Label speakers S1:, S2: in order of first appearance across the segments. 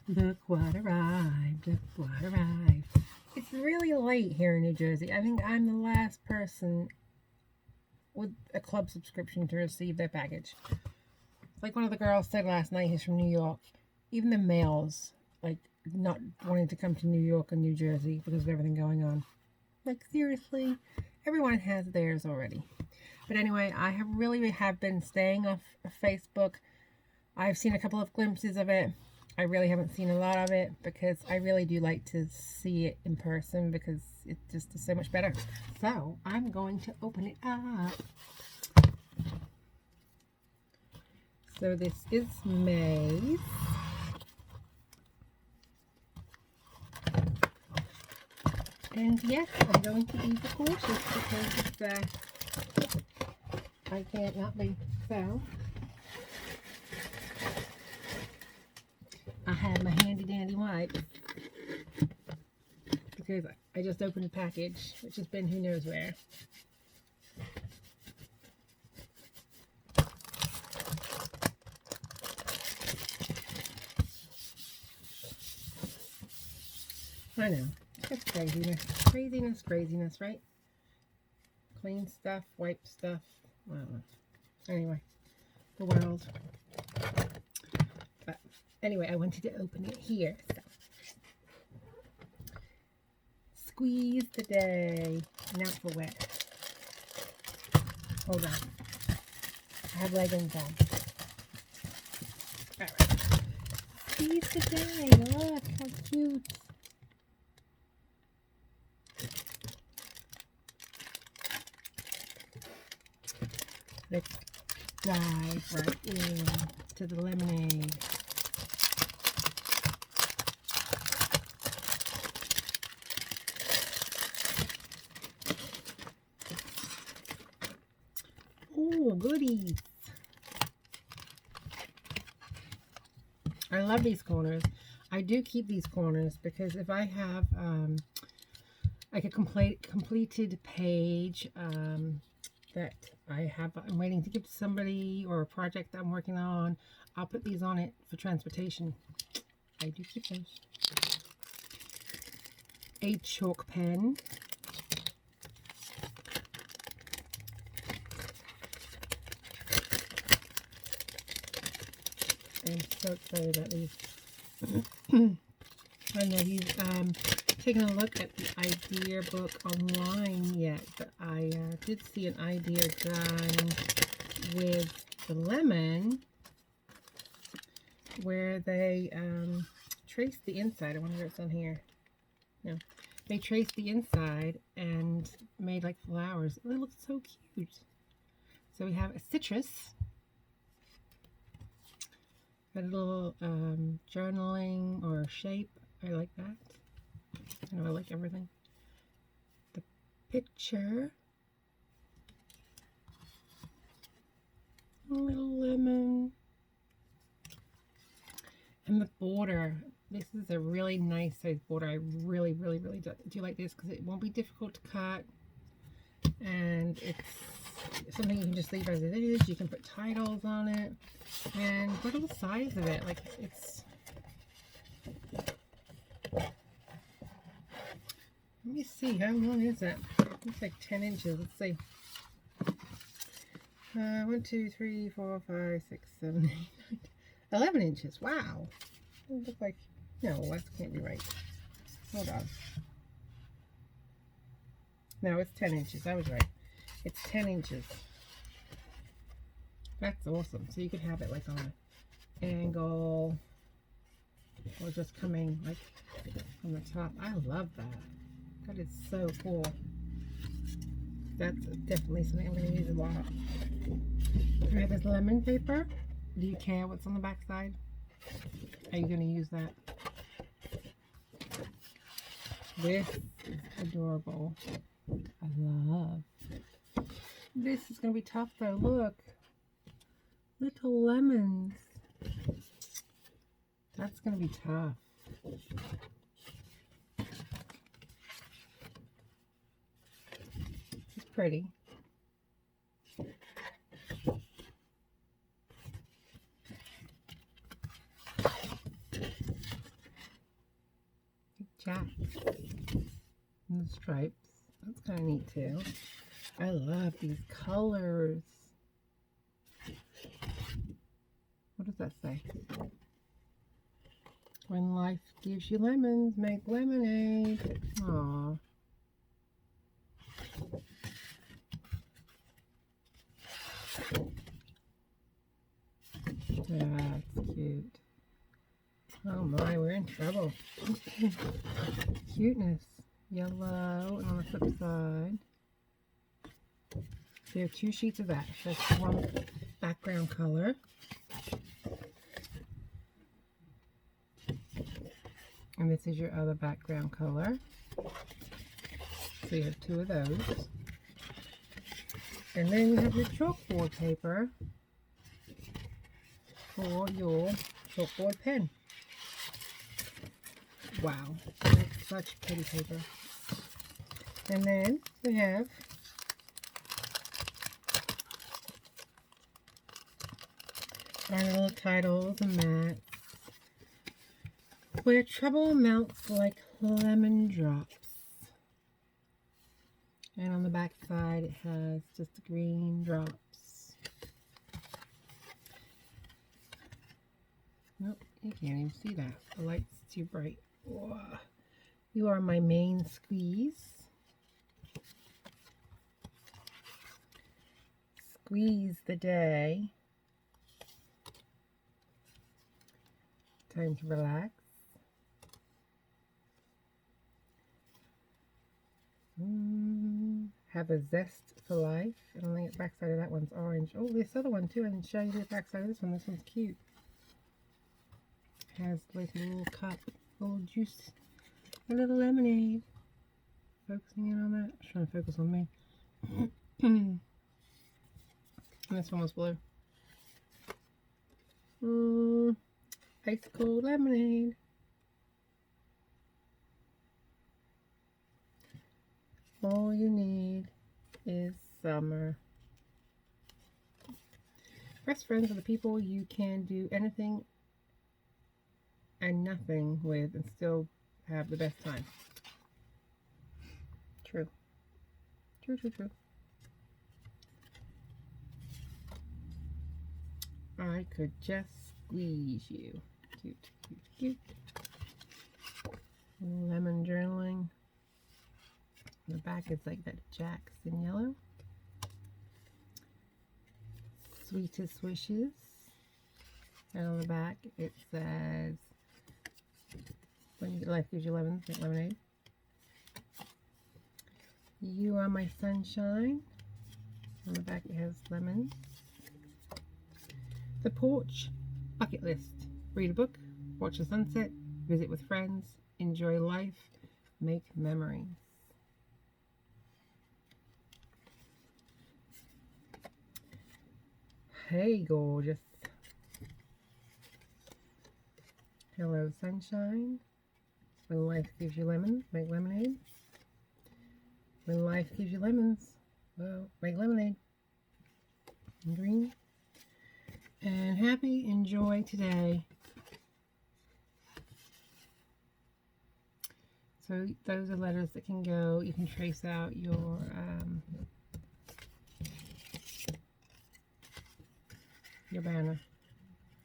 S1: Look what arrived. Look what arrived. It's really late here in New Jersey. I think I'm the last person with a club subscription to receive their package. Like one of the girls said last night, he's from New York. Even the males, like, not wanting to come to New York and New Jersey because of everything going on. Like, seriously, everyone has theirs already. But anyway, I have been staying off of Facebook. I've seen a couple of glimpses of it. I really haven't seen a lot of it because I really do like to see it in person because it just is so much better. So I'm going to open it up. So this is May's. And yes, I'm going to be cautious because I can't not be. So I have my handy dandy wipes because I just opened the package, which has been who knows where. I know, it's craziness, craziness, craziness, right? Clean stuff, wipe stuff, I don't know. Anyway, the world. But anyway, I wanted to open it here. So. Squeeze today. Now for wet. Hold on. I have leggings on. Alright. Squeeze today. Look how cute. Let's dive right in to the lemonade. Oh, goodies. I love these corners. I do keep these corners because if I have like a completed page that I'm waiting to give to somebody or a project that I'm working on, I'll put these on it for transportation. I do keep those. A chalk pen. I'm so excited about these. I know he's taken a look at the idea book online yet, but I did see an idea done with the lemon where they traced the inside. I wonder if it's on here. No. They traced the inside and made like flowers. It looks so cute. So we have a citrus. Got a little journaling or shape. I like that. I know I like everything. The picture. A little lemon. And the border. This is a really nice size border. I really, really, really do like this because it won't be difficult to cut. And it's something you can just leave as it is. You can put titles on it. And look at the size of it. Like, it's... Let me see. How long is that? It's like 10 inches. Let's see. 1, 2, 3, 4, 5, 6, 7, 8, 9, 11 inches. Wow. It looks like... No, that can't be right. Hold on. No, it's 10 inches. I was right. It's 10 inches. That's awesome. So you could have it like on an angle or just coming like from the top. I love that. That is so cool. That's definitely something I'm going to use a lot. I have this lemon paper. Do you care what's on the back side? Are you going to use that? This is adorable. I love. This is going to be tough though. Look. Little lemons. That's going to be tough. It's pretty. jack and the stripes. That's kind of neat too. I love these colors. What does that say? When life gives you lemons, make lemonade. Aww. That's cute. Oh my, we're in trouble. Cuteness. Yellow, and on the flip side, there are 2 sheets of that. That's one background color. And this is your other background color. So you have 2 of those. And then you have your chalkboard paper for your chalkboard pen. Wow, it's such pretty paper. And then we have our little titles and mats. Where trouble melts like lemon drops. And on the back side it has just green drops. Nope, you can't even see that. The light's too bright. Whoa. You are my main squeeze. Squeeze the day. Time to relax. Have a zest for life. And on the back side of that one's orange. Oh, this other one too. I didn't show you the back side of this one. This one's cute. Has like a little cup, a little juice, a little lemonade. Focusing in on that. It's trying to focus on me. And this one was blue. Ice cold lemonade. All you need is summer. Best friends are the people you can do anything and nothing with and still have the best time. True. True, true, true. I could just squeeze you. Cute, cute, cute. Lemon journaling. The back is like that Jackson yellow. Sweetest wishes. And on the back it says, when life gives you lemons, make lemonade. You are my sunshine. On the back it has lemons. The porch bucket list. Read a book, watch the sunset, visit with friends, enjoy life, make memories. Hey, gorgeous. Hello, sunshine. When life gives you lemons, make lemonade. When life gives you lemons, well, make lemonade. And green. And happy, enjoy today. So those are letters that can go. You can trace out your banner.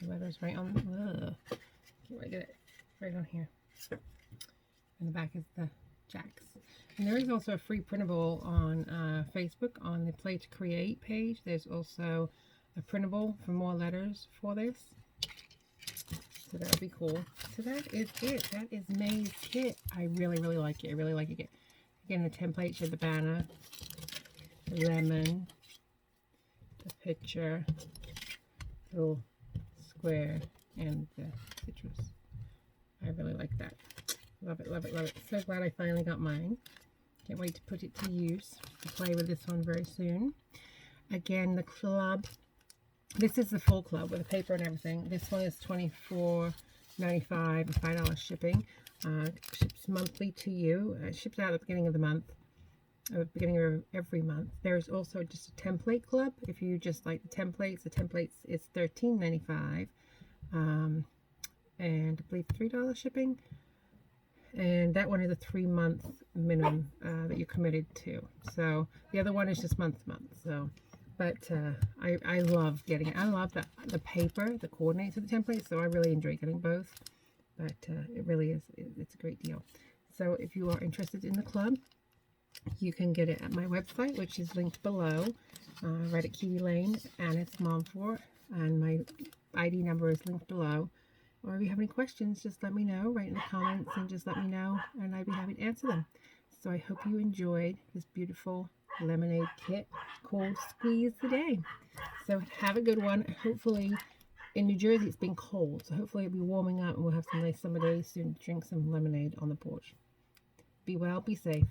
S1: The letters right on. Can't wait to get it right on here. And the back is the jacks. And there is also a free printable on Facebook on the Play to Create page. There's also a printable for more letters for this. So that would be cool. So that is it. That is May's kit. I really, really like it. I really like it. Again, the template showed the banner, the lemon, the picture, the little square, and the citrus. I really like that. Love it, love it, love it. So glad I finally got mine. Can't wait to put it to use. To play with this one very soon. Again, the club. This is the full club with the paper and everything. This one is $24.95 and $5 shipping. Ships monthly to you. Ships out at the beginning of the month. At the beginning of every month. There's also just a template club. If you just like the templates is $13.95. And I believe $3 shipping. And that one is a 3-month minimum that you're committed to. So the other one is just month to month. So, but I love getting it. I love the paper that coordinates with the template. So I really enjoy getting both. But it really is, it's a great deal. So if you are interested in the club, you can get it at my website, which is linked below, right at Kiwi Lane, and it's Momfort, and my ID number is linked below. Or if you have any questions, just let me know, write in the comments, and just let me know, and I'd be happy to answer them. So I hope you enjoyed this beautiful lemonade kit called Squeeze the Day. So have a good one. Hopefully, in New Jersey, it's been cold, so hopefully it'll be warming up, and we'll have some nice summer days soon to drink some lemonade on the porch. Be well, be safe.